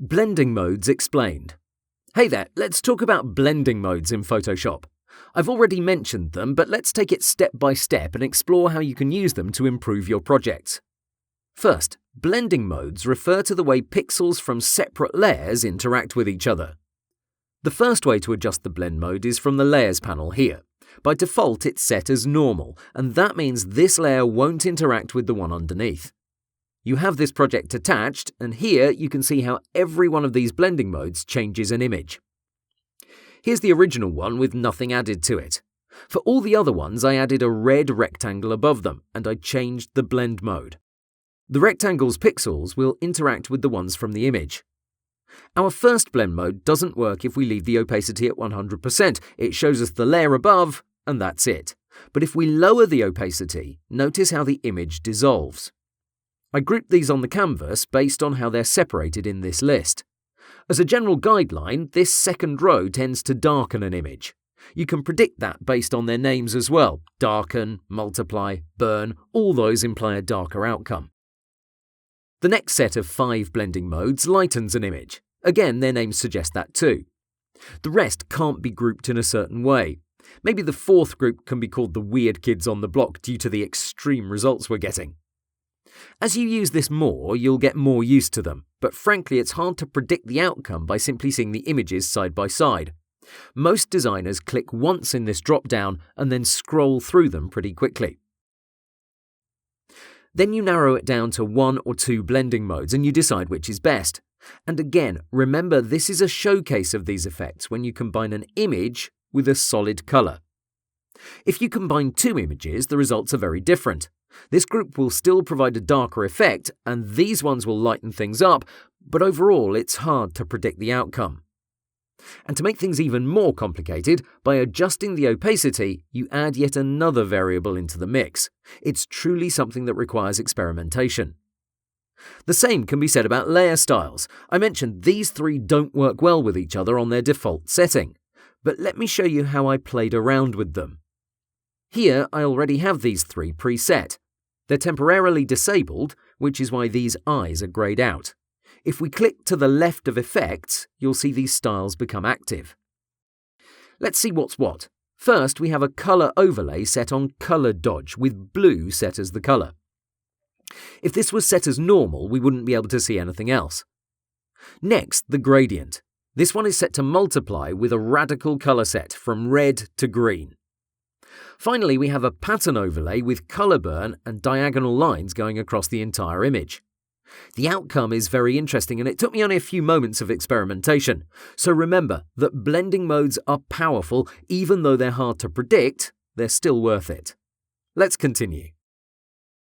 Blending modes explained. Hey there, let's talk about blending modes in Photoshop. I've already mentioned them, but let's take it step by step and explore how you can use them to improve your projects. First, blending modes refer to the way pixels from separate layers interact with each other. The first way to adjust the blend mode is from the Layers panel here. By default, it's set as normal, and that means this layer won't interact with the one underneath. You have this project attached, and here you can see how every one of these blending modes changes an image. Here's the original one with nothing added to it. For all the other ones, I added a red rectangle above them, and I changed the blend mode. The rectangle's pixels will interact with the ones from the image. Our first blend mode doesn't work if we leave the opacity at 100%. It shows us the layer above, and that's it. But if we lower the opacity, notice how the image dissolves. I grouped these on the canvas based on how they're separated in this list. As a general guideline, this second row tends to darken an image. You can predict that based on their names as well. Darken, multiply, burn, all those imply a darker outcome. The next set of 5 blending modes lightens an image. Again, their names suggest that too. The rest can't be grouped in a certain way. Maybe the fourth group can be called the weird kids on the block due to the extreme results we're getting. As you use this more, you'll get more used to them, but frankly it's hard to predict the outcome by simply seeing the images side by side. Most designers click once in this drop-down and then scroll through them pretty quickly. Then you narrow it down to 1 or 2 blending modes and you decide which is best. And again, remember this is a showcase of these effects when you combine an image with a solid colour. If you combine 2 images, the results are very different. This group will still provide a darker effect, and these ones will lighten things up, but overall it's hard to predict the outcome. And to make things even more complicated, by adjusting the opacity, you add yet another variable into the mix. It's truly something that requires experimentation. The same can be said about layer styles. I mentioned these 3 don't work well with each other on their default setting, but let me show you how I played around with them. Here I already have these 3 preset. They're temporarily disabled, which is why these eyes are greyed out. If we click to the left of Effects, you'll see these styles become active. Let's see what's what. First, we have a colour overlay set on Colour Dodge, with blue set as the colour. If this was set as normal, we wouldn't be able to see anything else. Next, the gradient. This one is set to multiply with a radical colour set from red to green. Finally, we have a pattern overlay with colour burn and diagonal lines going across the entire image. The outcome is very interesting and it took me only a few moments of experimentation. So remember that blending modes are powerful, even though they're hard to predict, they're still worth it. Let's continue.